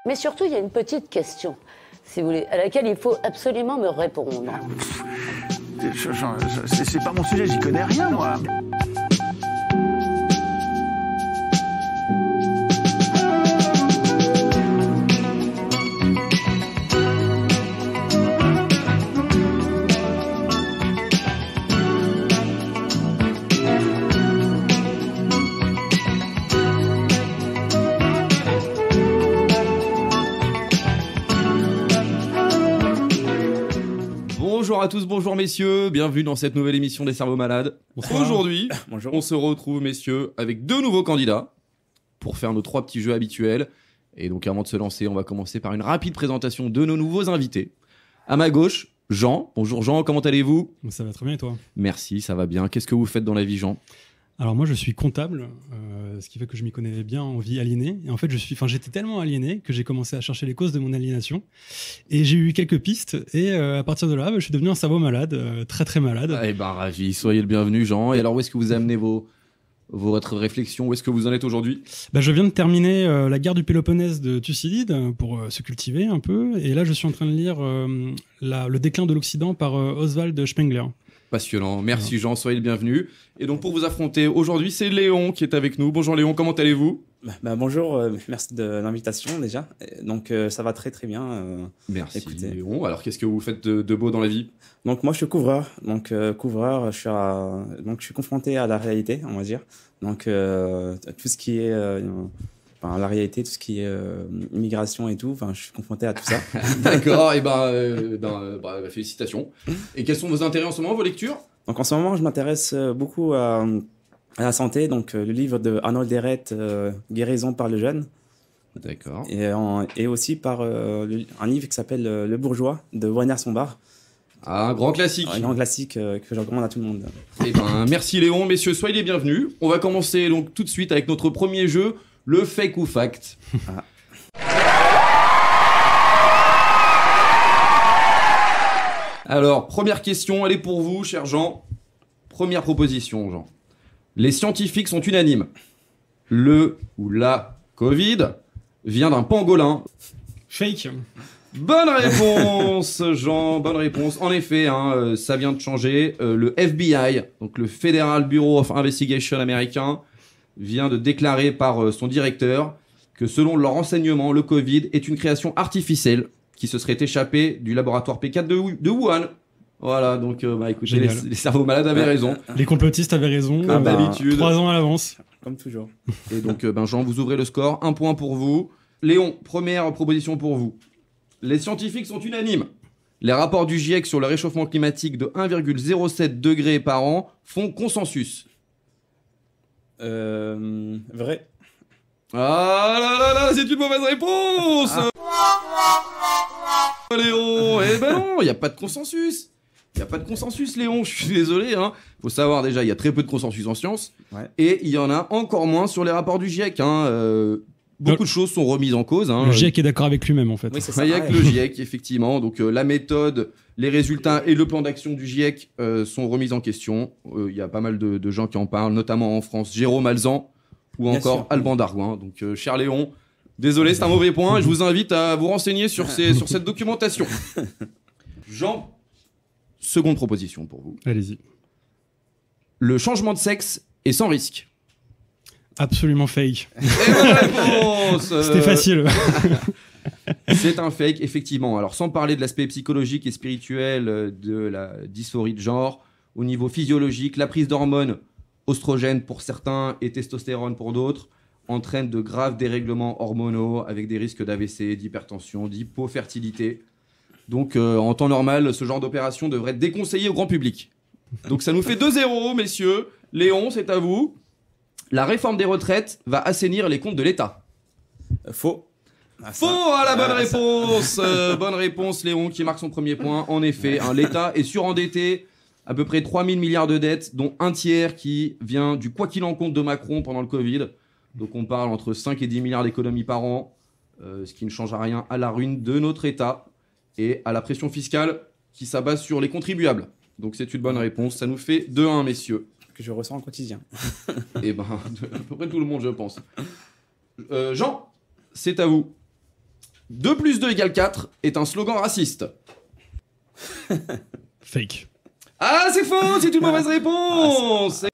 Mais surtout, il y a une petite question, si vous voulez, à laquelle il faut absolument me répondre. C'est pas mon sujet, j'y connais rien, moi. Bonjour à tous, bonjour messieurs, bienvenue dans cette nouvelle émission des cerveaux malades. Bonsoir. Aujourd'hui, Bonjour. on se retrouve messieurs avec deux nouveaux candidats pour faire nos trois petits jeux habituels. Et donc avant de se lancer, on va commencer par une rapide présentation de nos nouveaux invités. À ma gauche, Jean. Bonjour Jean, comment allez-vous ? Ça va très bien et toi ? Merci, ça va bien. Qu'est-ce que vous faites dans la vie Jean ? Alors moi je suis comptable, ce qui fait que je m'y connais bien en vie aliénée. Et en fait j'étais tellement aliéné que j'ai commencé à chercher les causes de mon aliénation. Et j'ai eu quelques pistes et à partir de là je suis devenu un cerveau malade, très très malade. Eh ben ravi, soyez le bienvenu Jean. Et alors où est-ce que vous amenez votre réflexion ? Où est-ce que vous en êtes aujourd'hui ? Je viens de terminer la guerre du Péloponnèse de Thucydide pour se cultiver un peu. Et là je suis en train de lire le déclin de l'Occident par Oswald Spengler. Passionnant. Merci Jean, soyez le bienvenu. Et donc pour vous affronter aujourd'hui, c'est Léon qui est avec nous. Bonjour Léon, comment allez-vous ? Bonjour, merci de l'invitation déjà. Donc ça va très très bien. Merci écoutez. Léon. Alors qu'est-ce que vous faites de beau dans la vie ? Donc moi je suis couvreur. Donc couvreur, je suis confronté à la réalité, on va dire. Donc tout ce qui est la réalité, tout ce qui est immigration et tout, je suis confronté à tout ça. D'accord, et félicitations. Et quels sont vos intérêts en ce moment, vos lectures ? Donc en ce moment, je m'intéresse beaucoup à la santé, donc le livre de Arnold Deret, Guérison par le jeûne. D'accord. Et aussi par un livre qui s'appelle Le Bourgeois de Werner Sombart. Ah, un grand classique. Un grand classique que je recommande à tout le monde. Merci Léon, messieurs, soyez les bienvenus. On va commencer donc tout de suite avec notre premier jeu, le fake ou fact. Ah. Alors, première question, elle est pour vous, cher Jean. Première proposition, Jean. Les scientifiques sont unanimes. Le ou la Covid vient d'un pangolin. Fake. Bonne réponse, Jean, bonne réponse. En effet, ça vient de changer. Le FBI, donc le Federal Bureau of Investigation américain, vient de déclarer par son directeur que selon leurs renseignements, le Covid est une création artificielle qui se serait échappée du laboratoire P4 de Wuhan. Voilà, donc écoutez, les cerveaux malades avaient raison. Les complotistes avaient raison, Comme d'habitude. 3 ans à l'avance. Comme toujours. Et donc, Jean, vous ouvrez le score, 1 point pour vous. Léon, première proposition pour vous. Les scientifiques sont unanimes. Les rapports du GIEC sur le réchauffement climatique de 1,07 degrés par an font consensus. Vrai. Ah là là là, c'est une mauvaise réponse. Léon, non, il n'y a pas de consensus. Il n'y a pas de consensus, Léon, je suis désolé. Faut savoir déjà, il y a très peu de consensus en sciences. Ouais. Et il y en a encore moins sur les rapports du GIEC. Beaucoup de choses sont remises en cause. Le GIEC est d'accord avec lui-même en fait. Oui, c'est ça. Il y a que le GIEC, effectivement. Donc la méthode, les résultats et le plan d'action du GIEC sont remis en question. Il y a pas mal de gens qui en parlent, notamment en France. Jérôme Alzan ou Bien encore sûr. Alban Dargouin. Donc cher Léon, désolé, c'est un mauvais point. Et je vous invite à vous renseigner sur cette documentation. Jean, seconde proposition pour vous. Allez-y. Le changement de sexe est sans risque. Absolument fake. Et bonne réponse. C'était facile. C'est un fake, effectivement. Alors, sans parler de l'aspect psychologique et spirituel de la dysphorie de genre, au niveau physiologique, la prise d'hormones oestrogènes pour certains et testostérone pour d'autres entraîne de graves dérèglements hormonaux avec des risques d'AVC, d'hypertension, d'hypofertilité. Donc, en temps normal, ce genre d'opération devrait être déconseillé au grand public. Donc, ça nous fait 2-0, messieurs. Léon, c'est à vous. La réforme des retraites va assainir les comptes de l'État. Faux. Faux à la bonne réponse. Bonne réponse, Léon, qui marque son premier point. En effet, l'État est surendetté, à peu près 3 000 milliards de dettes, dont un tiers qui vient du quoi qu'il en coûte de Macron pendant le Covid. Donc on parle entre 5 et 10 milliards d'économies par an, ce qui ne change rien à la ruine de notre État et à la pression fiscale qui s'abat sur les contribuables. Donc c'est une bonne réponse. Ça nous fait 2-1, messieurs. Que je ressens au quotidien. Et à peu près tout le monde, je pense. Jean, c'est à vous. 2 plus 2 égale 4 est un slogan raciste. Fake. Ah, c'est faux, c'est une mauvaise réponse.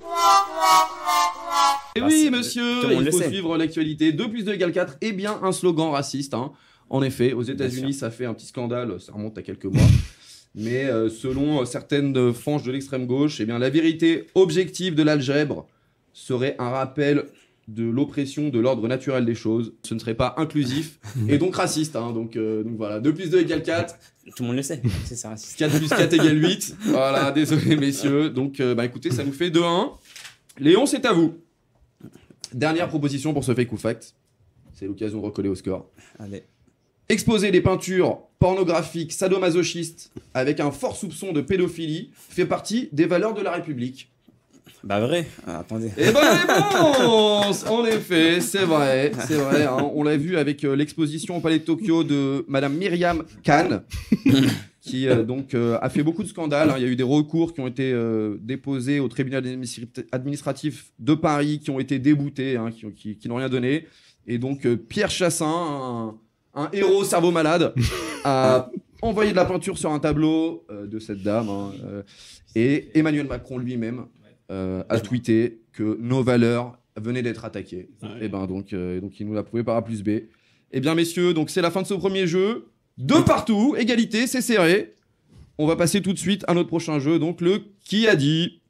Et oui, monsieur, tout le monde il le faut sait. suivre l'actualité. 2 plus 2 égale 4 est bien un slogan raciste. Hein. En effet, aux États-Unis, ça fait un petit scandale, ça remonte à quelques mois. Mais selon certaines franges de l'extrême gauche, eh bien, la vérité objective de l'algèbre serait un rappel de l'oppression de l'ordre naturel des choses. Ce ne serait pas inclusif et donc raciste. Hein. Donc voilà, 2 plus 2 égale 4. Tout le monde le sait, c'est ça raciste. 4 plus 4 égale 8. Voilà, désolé messieurs. Donc écoutez, ça nous fait 2-1. Léon, c'est à vous. Dernière proposition pour ce fake ou fact. C'est l'occasion de recoller au score. Allez. Exposer des peintures pornographiques sadomasochistes avec un fort soupçon de pédophilie fait partie des valeurs de la République. Bah vrai, attendez. Et bonne réponse. En effet, c'est vrai, hein. On l'a vu avec l'exposition au Palais de Tokyo de Madame Myriam Khan, qui a fait beaucoup de scandales. Hein. Il y a eu des recours qui ont été déposés au tribunal administratif de Paris, qui ont été déboutés, hein, qui n'ont rien donné. Et donc Pierre Chassin, un héros cerveau malade, a envoyé de la peinture sur un tableau de cette dame. Hein, et Emmanuel Macron lui-même a tweeté que nos valeurs venaient d'être attaquées. Ouais. Et donc il nous l'a prouvé par A plus B. Eh bien messieurs, donc c'est la fin de ce premier jeu. 2 partout, égalité, c'est serré. On va passer tout de suite à notre prochain jeu, donc le Qui a dit.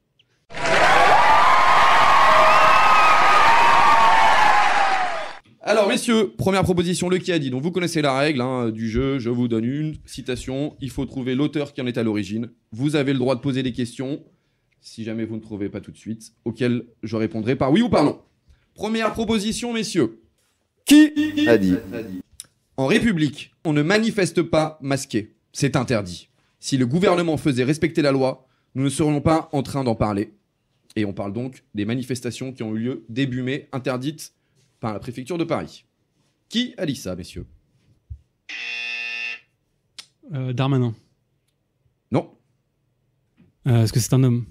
Alors messieurs, première proposition, le Qui a dit. Donc vous connaissez la règle hein, du jeu, je vous donne une citation, il faut trouver l'auteur qui en est à l'origine. Vous avez le droit de poser des questions, si jamais vous ne trouvez pas tout de suite, auxquelles je répondrai par oui ou par non. Première proposition messieurs. Qui a dit. En République, on ne manifeste pas masqué, c'est interdit. Si le gouvernement faisait respecter la loi, nous ne serions pas en train d'en parler. Et on parle donc des manifestations qui ont eu lieu début mai, interdites par la préfecture de Paris. Qui a dit ça, messieurs? Darmanin. Non. Est-ce que c'est un homme?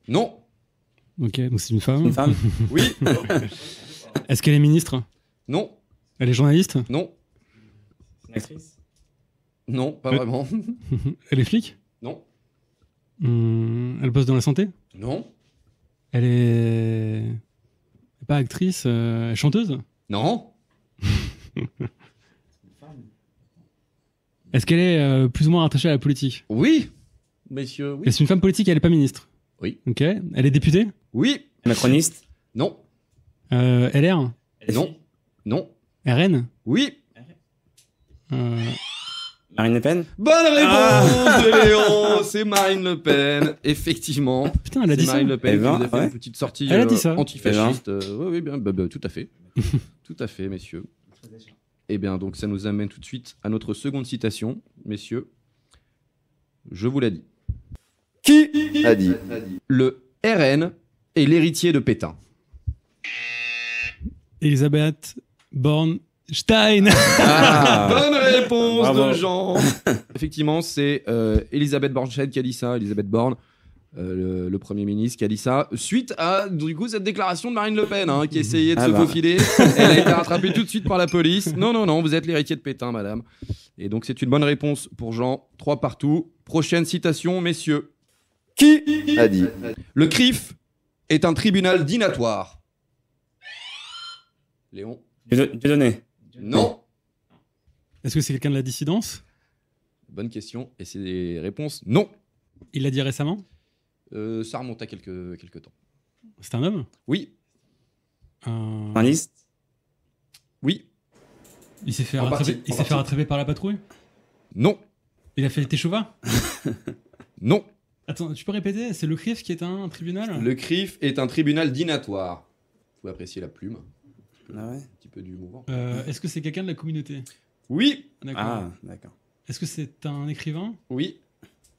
Non. Ok, donc c'est une femme. Une femme. Oui. Est-ce qu'elle est ministre? Non. Elle est journaliste? Non. Une actrice. Non, pas Oui. vraiment. Elle est flic? Non. Elle bosse dans la santé? Non. Elle est pas actrice, elle est chanteuse? Non. Est-ce qu'elle est plus ou moins attachée à la politique? Oui. Messieurs, oui. Et c'est une femme politique et elle est pas ministre? Oui. Ok. Elle est députée? Oui. Macroniste. Non. LR? Non. Non. RN? Oui. Marine Le Pen. Bonne réponse de Léon. C'est Marine Le Pen. Effectivement. Putain, elle a dit C'est ça? Marine Le Pen Elle qui va, nous a fait ouais. une petite sortie Elle a dit ça. antifasciste. Oui, bien, tout à fait. Tout à fait, messieurs. Eh bien, donc, ça nous amène tout de suite à notre seconde citation, messieurs. Je vous l'ai dit. Qui a dit le RN est l'héritier de Pétain? Elisabeth Bornstein. Ah. Bonne réponse Bravo. de Jean. Effectivement, c'est Elisabeth Bornstein qui a dit ça, Elisabeth Borne, le Premier ministre qui a dit ça, suite à du coup cette déclaration de Marine Le Pen, hein, qui essayait de Ah se bah. faufiler. Elle a été rattrapée tout de suite par la police. Non, vous êtes l'héritier de Pétain, madame. Et donc c'est une bonne réponse pour Jean. 3 partout. Prochaine citation, messieurs. Qui a dit le CRIF est un tribunal dinatoire? Léon? Dieudonné. Non. Est-ce que c'est quelqu'un de la dissidence? Bonne question. Et c'est des réponses non. Il l'a dit récemment? Ça remonte à quelques temps. C'est un homme? Oui. Journaliste. Oui. Il s'est fait En rattraper, partie, il en s'est fait partie. rattraper par la patrouille? Non. Il a fait le Téchova? Non. Attends, tu peux répéter? C'est le CRIF qui est un tribunal? Le CRIF est un tribunal dinatoire. Vous pouvez apprécier la plume. Ah ouais. Un petit peu d'humour. Est-ce que c'est quelqu'un de la communauté? Oui. D'accord. Ah, d'accord. Est-ce que c'est un écrivain? Oui.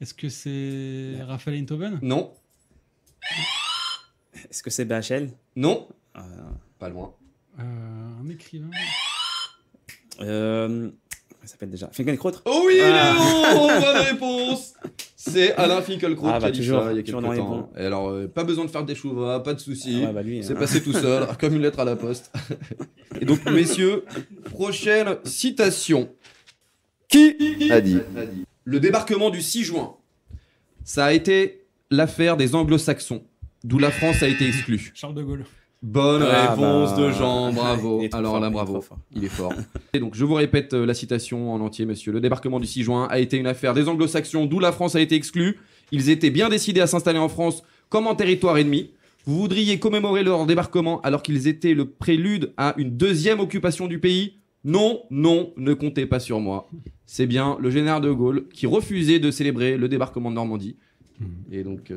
Est-ce que c'est Raphaël Enthoven? Non. Est-ce que c'est BHL? Non. Euh, Pas loin. Un écrivain? Comment il s'appelle déjà? Finkielkraut. Oh oui, Ah. Léon. Bonne réponse. C'est Alain Finkielkraut Ah, qui a bah, dit toujours, ça il y a toujours quelques dans les temps. Et alors, pas besoin de faire des chouvas, pas de soucis. Ah ouais, bah lui, C'est hein. passé tout seul, comme une lettre à la poste. Et donc, messieurs, prochaine citation. Qui a dit? Le débarquement du 6 juin, ça a été l'affaire des anglo-saxons, d'où la France a été exclue. Charles de Gaulle. Bonne réponse bah, de Jean, bravo. il est trop Alors fort, là, il est bravo, trop fort. il est fort. Et donc, je vous répète la citation en entier, monsieur. Le débarquement du 6 juin a été une affaire des anglo-saxons, d'où la France a été exclue. Ils étaient bien décidés à s'installer en France comme en territoire ennemi. Vous voudriez commémorer leur débarquement alors qu'ils étaient le prélude à une deuxième occupation du pays? Non, non, ne comptez pas sur moi. C'est bien le général de Gaulle qui refusait de célébrer le débarquement de Normandie. Et donc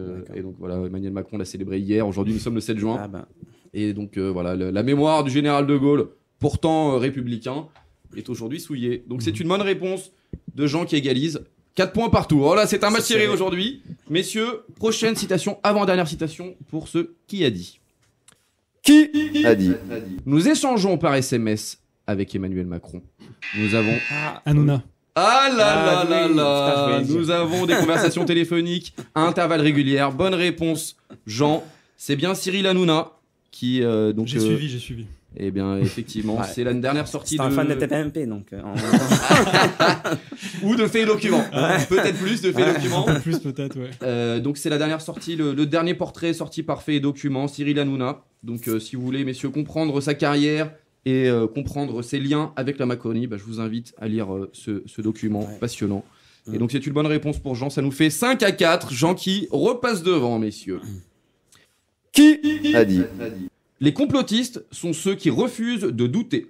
voilà, Emmanuel Macron l'a célébré hier. Aujourd'hui, nous sommes le 7 juin. Ah bah. Et donc voilà, la mémoire du général de Gaulle, pourtant républicain, est aujourd'hui souillée. Donc c'est une bonne réponse de Jean qui égalise. 4 points partout. Oh là, c'est un match serré aujourd'hui. Messieurs, prochaine citation, avant-dernière citation pour ce qui a dit. Qui a dit? Nous échangeons par SMS avec Emmanuel Macron. Nous avons... Hanouna. Ah là là oui. là Putain, je là. voulais le dire. Nous avons des conversations téléphoniques à intervalles réguliers. Bonne réponse, Jean. C'est bien Cyril Hanouna qui... donc, J'ai suivi. Eh bien, effectivement, Ouais. c'est la dernière sortie C'est un fan de TPMP, donc. Ou de Fait Document. Peut-être plus de Fait Document. Un peu plus peut-être, ouais. Donc c'est la dernière sortie, le dernier portrait sorti par Fait Document, Cyril Hanouna. Donc si vous voulez, messieurs, comprendre sa carrière et comprendre ses liens avec la Macronie, bah, je vous invite à lire ce document passionnant. Et donc c'est une bonne réponse pour Jean, ça nous fait 5-4. Jean qui repasse devant, messieurs. Qui a dit? Les complotistes sont ceux qui refusent de douter.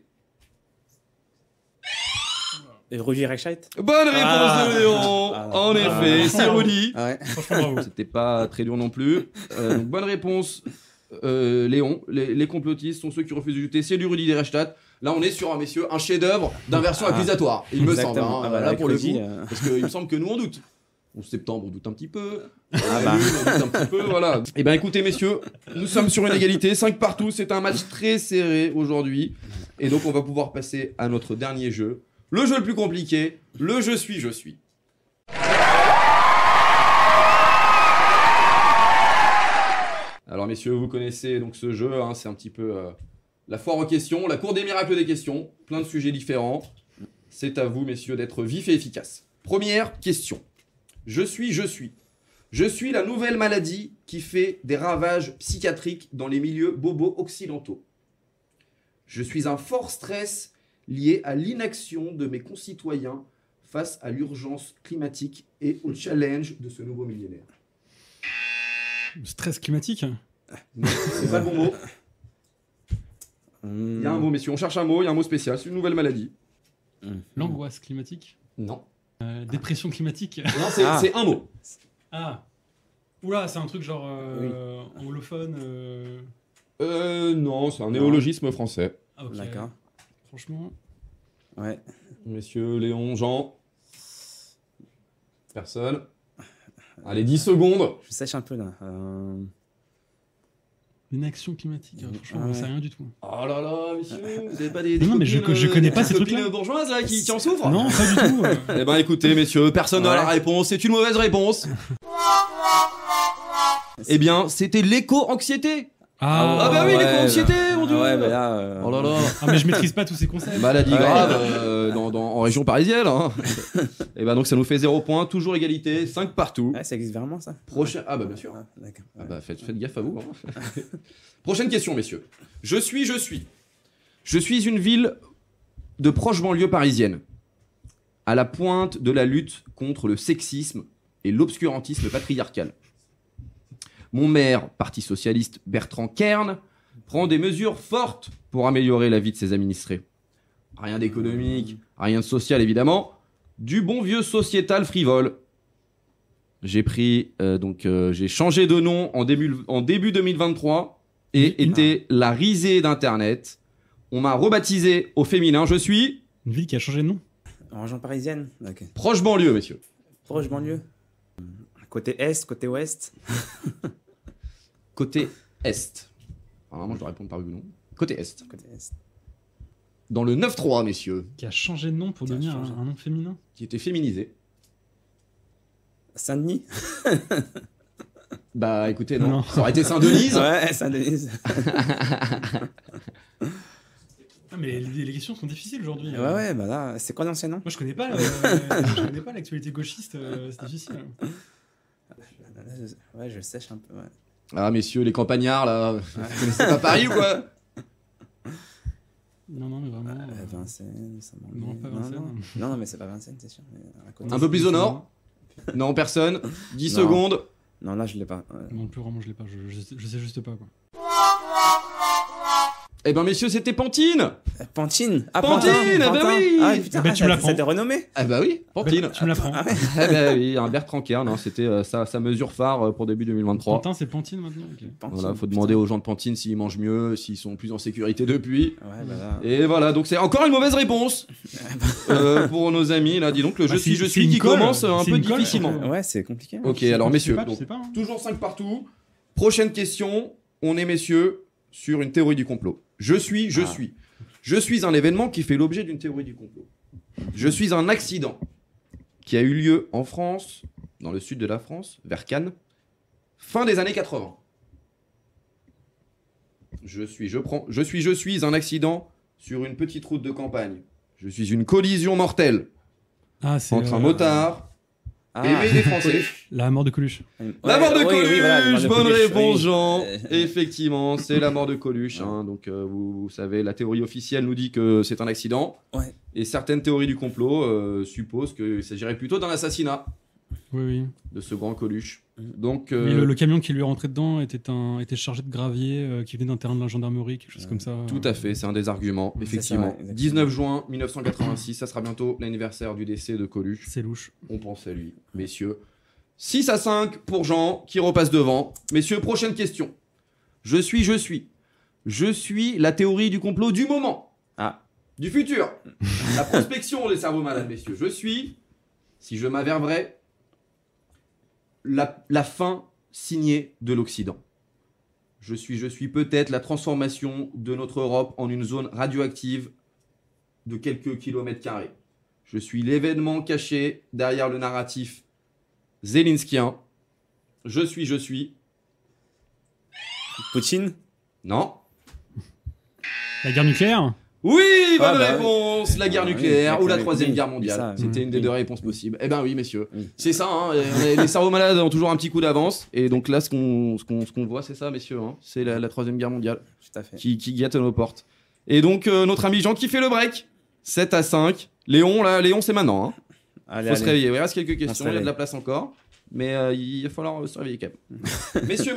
Et Roger Reichheit. Bonne réponse de Léon. En effet, c'est Rudy. Ouais. Franchement, bravo. C'était pas très dur non plus. Donc bonne réponse, Léon. Les complotistes sont ceux qui refusent de douter. C'est du Rudy Derestadt. Là, on est sur, messieurs, un chef-d'œuvre d'inversion accusatoire. Il me semble. Exactement. Hein, Ah bah, là, avec pour le Rudy, coup. Parce qu'il me semble que nous, on doute. En septembre, on doute un petit peu. Ah bah. On doute un petit peu, voilà. Eh bien, écoutez, messieurs, nous sommes sur une égalité. 5 partout. C'est un match très serré aujourd'hui. Et donc, on va pouvoir passer à notre dernier jeu. Le jeu le plus compliqué. Le je suis. Alors, messieurs, vous connaissez donc ce jeu. Hein, c'est un petit peu la foire aux questions, la cour des miracles des questions. Plein de sujets différents. C'est à vous, messieurs, d'être vifs et efficaces. Première question. Je suis la nouvelle maladie qui fait des ravages psychiatriques dans les milieux bobos occidentaux. Je suis un fort stress lié à l'inaction de mes concitoyens face à l'urgence climatique et au challenge de ce nouveau millénaire. Stress climatique. Non, c'est pas le bon mot. Il y a un mot, messieurs. On cherche un mot, il y a un mot spécial. C'est une nouvelle maladie. L'angoisse climatique. Non. Dépression climatique. Non, c'est un mot. Ah. Oula, c'est un truc genre anglophone. Non, c'est un néologisme français. Ah, ok. D'accord. Franchement. Ouais. Messieurs, Léon, Jean. Personne. Allez, 10 secondes. Je sèche un peu là. L'inaction climatique. Franchement, Ouais. on sait rien du tout. Oh là là, messieurs, vous avez pas des Non, mais je connais pas des ces copines trucs-là. bourgeoises là qui en souffrent? Non, pas du tout. Eh ben écoutez, messieurs, personne n'a Ouais. la réponse. C'est une mauvaise réponse. Eh bien, c'était l'éco-anxiété. Ah bah oui, ouais, l'éco-anxiété, mon Dieu. Ouais, bah là. Oh là là. Ah, mais je maîtrise pas tous ces concepts. Maladie Ouais. grave en région parisienne. Hein. Et ben donc ça nous fait 0 points, toujours égalité, 5 partout. Ouais, ça existe vraiment ça. Prochain. Ah bah bien sûr. Ah, d'accord. Ah bah faites gaffe à vous. Hein. Prochaine question, messieurs. Je suis une ville de proche banlieue parisienne, à la pointe de la lutte contre le sexisme et l'obscurantisme patriarcal. Mon maire, Parti socialiste Bertrand Kern, prend des mesures fortes pour améliorer la vie de ses administrés. Rien d'économique, rien de social évidemment, du bon vieux sociétal frivole. J'ai changé de nom en début 2023 et était la risée d'Internet. On m'a rebaptisé au féminin. Je suis Une ville qui a changé de nom. En région parisienne. Ok. proche banlieue, messieurs. Proche banlieue. Côté est, côté ouest. Côté Est. Alors, moi, je dois répondre par oui ou non. Côté Est. Côté est. Dans le 9-3, messieurs, Qui a changé de nom pour Qui a devenir changé. un nom féminin. qui était féminisé. Saint-Denis. Bah écoutez, non. Non. Ça aurait été Saint-Denise. Ouais, Saint-Denis. Ah, mais les questions sont difficiles aujourd'hui. Ouais, bah là, c'est quoi l'ancien nom? Moi, je connais pas, je connais pas l'actualité gauchiste, c'est difficile. Ouais, je sèche un peu, ouais. Ah, messieurs, les campagnards, là, vous connaissez pas Paris ou quoi? Non, mais vraiment. Vincennes, ça m'en Non, pas Vincennes. Non, mais c'est pas Vincennes, c'est sûr. À côté. Un peu plus au nord? Non, personne. 10 Non. secondes. Non, là, je l'ai pas. Ouais. Non, plus vraiment, je l'ai pas. Je sais juste pas, quoi. Eh ben, messieurs, c'était Pantine. Pantine. Ah, Pantine, eh ben Pantin. oui. Ah, putain, Bah, tu me l'apprends. ça t'est renommé? Ah bah oui, Pantine. Tu me l'apprends. Ah ouais. Eh ben oui, un Bertrand Kern, hein, c'était sa mesure phare pour début 2023. Pantin, c'est Pantine maintenant. Ok. Pantine, Voilà, faut putain. demander aux gens de Pantine s'ils mangent mieux, s'ils sont plus en sécurité depuis. Ouais, bah là. Et voilà, donc c'est encore une mauvaise réponse pour nos amis. Là, dis donc, le Bah, je c'est suis une qui colle. commence un C'est peu une colle, difficilement. surtout. Ouais, c'est compliqué. Ok, alors messieurs, Tu donc, sais pas, hein. toujours 5 partout. Prochaine question, on est messieurs sur une théorie du complot. Je suis un événement qui fait l'objet d'une théorie du complot. Je suis un accident qui a eu lieu en France, dans le sud de la France, vers Cannes, fin des années 80. Je suis un accident sur une petite route de campagne. Je suis une collision mortelle Ah, c'est entre un motard Ah, et des Français. la mort de Coluche. La mort de Coluche, voilà, la mort de bonne Coluche, réponse oui. Jean. Effectivement, c'est la mort de Coluche. Hein. Donc vous savez, la théorie officielle nous dit que c'est un accident. Ouais. Et certaines théories du complot supposent qu'il s'agirait plutôt d'un assassinat Oui. de ce grand Coluche. Donc Oui, le camion qui lui est rentré dedans était chargé de gravier qui venait d'un terrain de la gendarmerie, quelque chose comme ça. tout à fait, c'est un des arguments, C'est effectivement. ça, exactement. 19 juin 1986, ça sera bientôt l'anniversaire du décès de Coluche. C'est louche. On pense à lui, messieurs. 6-5 pour Jean, qui repasse devant. Messieurs, prochaine question. Je suis la théorie du complot du moment. Ah. Du futur. La prospection des cerveaux malades, messieurs. Je suis, si je m'averberais, la fin signée de l'Occident. Je suis peut-être la transformation de notre Europe en une zone radioactive de quelques kilomètres carrés. Je suis l'événement caché derrière le narratif zélinskien. Je suis. Poutine. Non. La guerre nucléaire. Oui, bonne Ah, bah réponse. La guerre Ah, oui, nucléaire ou la oui, troisième oui, guerre oui, mondiale. ça, C'était oui. une des deux réponses possibles. Eh ben oui, messieurs. Oui. C'est ça, hein, les cerveaux malades ont toujours un petit coup d'avance. Et donc là, ce qu'on voit, c'est ça, messieurs. Hein. C'est la troisième guerre mondiale Tout à fait. qui guette nos portes. Et donc, notre ami Jean qui fait le break. 7-5. Léon, c'est maintenant. Hein. Allez, Faut se réveiller. Il reste quelques questions, il y a de réveille. la place encore. Mais il va falloir se réveiller quand même. Messieurs,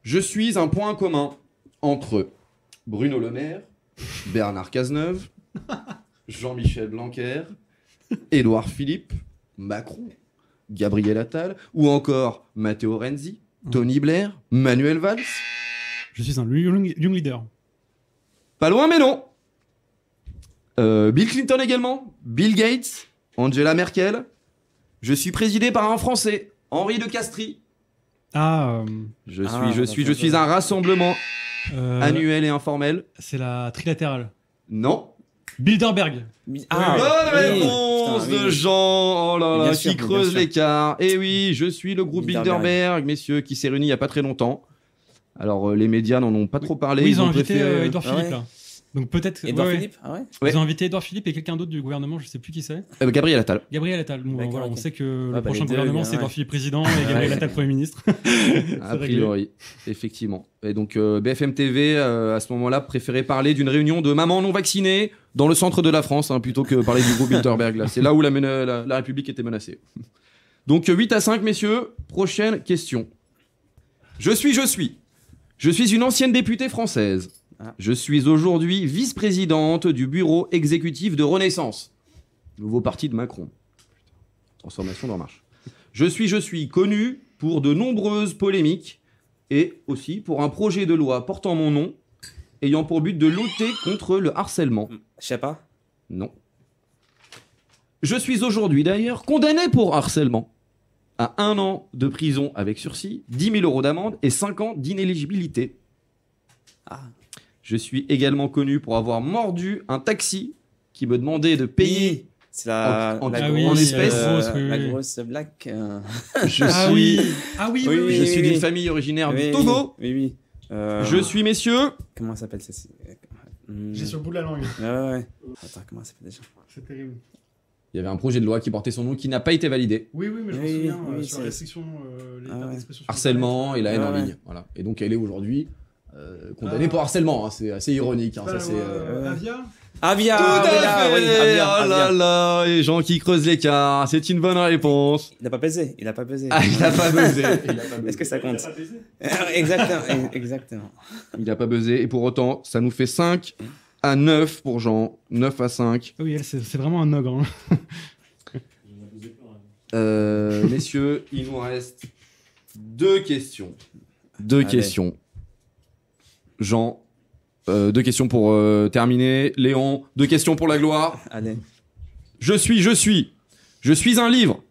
je suis un point commun entre Bruno Le Maire, Bernard Cazeneuve, Jean-Michel Blanquer, Édouard Philippe, Macron, Gabriel Attal, ou encore Matteo Renzi, Tony Blair, Manuel Valls. Je suis un young leader. Pas loin, mais non. Bill Clinton également, Bill Gates, Angela Merkel. Je suis présidé par un Français, Henri de Castries. Ah, Je d'accord. suis un rassemblement annuel et informel. c'est la trilatérale. Non. Bilderberg. Ah, Bonne oui. réponse Putain, de oui. Jean, oh là Bien là, sûr, qui bien creuse sûr. l'écart. Et oui, je suis le groupe Bilderberg. Bilderberg, messieurs, qui s'est réuni il n'y a pas très longtemps. Alors, les médias n'en ont pas trop parlé. Oui, ils ont invité préféré- Édouard Ah Philippe ouais. là. Donc peut-être. Edouard ouais, ouais. Philippe. Ah ouais. Ouais. Ils ont invité Édouard Philippe et quelqu'un d'autre du gouvernement, je sais plus qui c'est. Gabriel Attal. Gabriel Attal. Bon, D'accord, voilà, ok. on sait que Ah, le bah, prochain les deux, gouvernement bien, c'est Édouard ouais. Philippe président et Gabriel Ouais. Attal Premier ministre. A priori, effectivement. Et donc BFM TV, à ce moment-là, préférait parler d'une réunion de mamans non vaccinées dans le centre de la France, hein, plutôt que parler du groupe Bilderberg. Là. C'est là où la République était menacée. Donc 8-5, messieurs. Prochaine question. Je suis une ancienne députée française. Ah. Je suis aujourd'hui vice-présidente du bureau exécutif de Renaissance. Nouveau parti de Macron. Transformation d'En Marche. Je suis connu pour de nombreuses polémiques et aussi pour un projet de loi portant mon nom ayant pour but de lutter contre le harcèlement. Je sais pas. Non. Je suis aujourd'hui d'ailleurs condamné pour harcèlement à 1 an de prison avec sursis, 10 000 € d'amende et 5 ans d'inéligibilité. Ah. Je suis également connu pour avoir mordu un taxi qui me demandait de payer. Oui. C'est la, En- la ah grosse, oui, en espèces. la Oui. grosse blague. Je Ah suis, oui. Ah oui, oui, Oui, oui. je oui, suis oui. d'une famille originaire Oui, du Togo. Oui, oui. Je suis, messieurs, Comment ça s'appelle ça J'ai sur le bout de la langue. Ouais. Attends, comment ça fait déjà? C'est terrible. Il y avait un projet de loi qui portait son nom qui n'a pas été validé. Oui, mais je me Oui, souviens oui, sur c'est- la restriction, les Ah ouais. d'expression sur Harcèlement et la haine Ouais, en ouais. ligne. Voilà. Et donc elle est aujourd'hui condamnée pour harcèlement. Hein. C'est assez ironique. Hein. Ça, c'est, Avia. Avia. Tout à Avia, oui, fait. Avia, Oh là Avia. là, les gens qui creusent l'écart. C'est une bonne réponse. Il a pas pesé. Il a pas pesé. Ah, il n'a pas buzzé. Est-ce que ça compte? Exactement. Exactement. Il n'a pas buzzé. Et pour autant, ça nous fait 5-9 pour Jean. 9-5. Ah oui, elle, c'est vraiment un ogre. Hein. Messieurs, il nous reste 2 questions. 2 Allez. questions. Jean, 2 questions pour terminer. Léon, 2 questions pour la gloire. Allez. Je suis un livre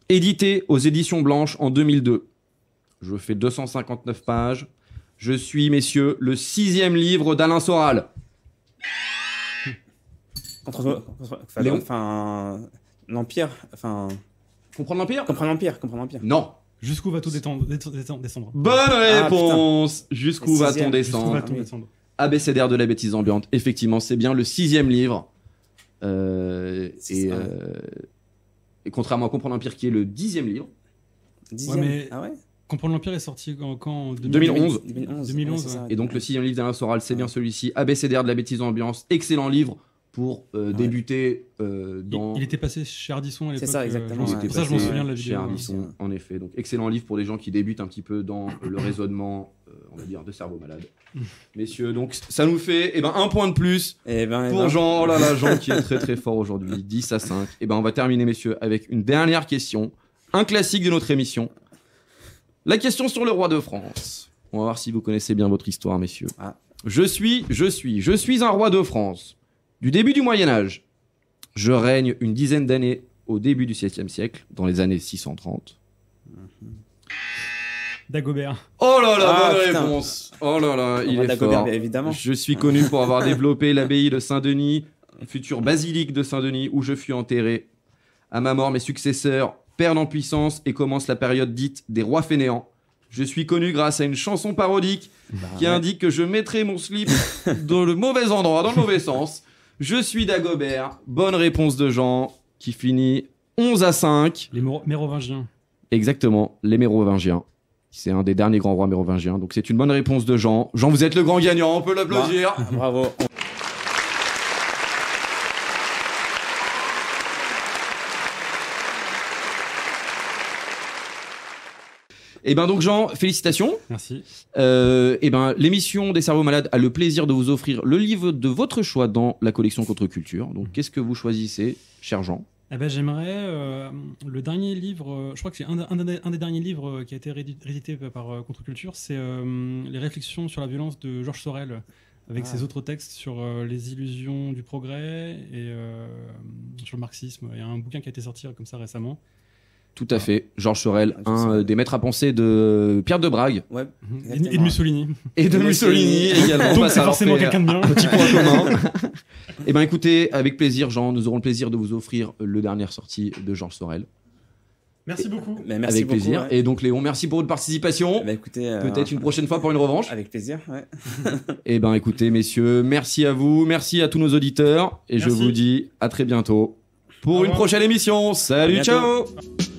édité aux éditions Blanches en 2002. Je fais 259 pages. Je suis, messieurs, le 6e livre d'Alain Soral. Léon. Enfin, l'Empire. Enfin, Comprendre l'Empire? comprendre l'Empire. Non. Jusqu'où va tout descendre? Bonne réponse. Jusqu'où Le va-t-on 6e. Jusqu'où descendre? va-t-on oui. descendre? Abécédaire de la bêtise ambiante. Effectivement, c'est bien le 6e livre. C'est ça. Et contrairement à Comprendre l'Empire, qui est le 10e livre. 10e. Ouais, mais- Ah ouais? Comprendre l'Empire est sorti quand en 2011. 2011. ouais. c'est ça. Et donc le 6e livre d'Alain Soral, c'est bien celui-ci. Abécédaire de la bêtise ambiante. Excellent livre pour débuter dans... Il était passé chez Ardisson à l'époque. C'est ça, exactement, C'est ouais. pour ça que je m'en passé souviens de la chez vidéo. Ardisson, en effet. Donc excellent livre pour les gens qui débutent un petit peu dans le raisonnement, on va dire, de cerveau malade. Messieurs, donc ça nous fait un point de plus Eh ben, pour Jean. Oh là là, Jean qui est très très fort aujourd'hui. 10-5. Et on va terminer, messieurs, avec une dernière question. Un classique de notre émission. La question sur le roi de France. On va voir si vous connaissez bien votre histoire, messieurs. Ah. Je suis un roi de France. Du début du Moyen-Âge. Je règne une dizaine d'années au début du 7e siècle, dans les années 630. Dagobert. Oh là là, Ah, bonne putain. réponse. Oh là là, il Roi est Dagobert, fort. bien évidemment. Je suis connu pour avoir développé l'abbaye de Saint-Denis, future basilique de Saint-Denis, où je fus enterré. À ma mort, mes successeurs perdent en puissance et commence la période dite des rois fainéants. Je suis connu grâce à une chanson parodique qui indique que je mettrai mon slip dans le mauvais endroit, dans le mauvais sens. Je suis Dagobert. Bonne réponse de Jean, qui finit 11-5. Les Mérovingiens. Exactement, les Mérovingiens. C'est un des derniers grands rois mérovingiens. Donc c'est une bonne réponse de Jean. Jean, vous êtes le grand gagnant, on peut l'applaudir. Bravo. Et donc Jean, félicitations. Merci. L'émission des cerveaux malades a le plaisir de vous offrir le livre de votre choix dans la collection Contre-Culture. Donc qu'est-ce que vous choisissez, cher Jean? J'aimerais le dernier livre, je crois que c'est un des derniers livres qui a été réédité par Contre-Culture, c'est Les réflexions sur la violence de Georges Sorel, avec ses autres textes sur les illusions du progrès et sur le marxisme. Il y a un bouquin qui a été sorti comme ça récemment. Tout à fait. Georges Sorel, Ah, un des maîtres à penser de Pierre de Brague Ouais. Et de Mussolini. et de Mussolini également. Donc Bah, c'est ça leur forcément fait quelqu'un de bien. un petit point commun. Écoutez, avec plaisir, Jean, nous aurons le plaisir de vous offrir le dernière sortie de Georges Sorel. Merci beaucoup. Mais merci Avec beaucoup, plaisir. ouais. Et donc Léon, merci pour votre participation. Bah, écoutez, Peut-être une prochaine fois pour une revanche. Avec plaisir, ouais. Écoutez, messieurs, merci à vous, merci à tous nos auditeurs, et je Merci. vous dis à très bientôt pour Au une revoir. prochaine émission. Salut, À bientôt. ciao!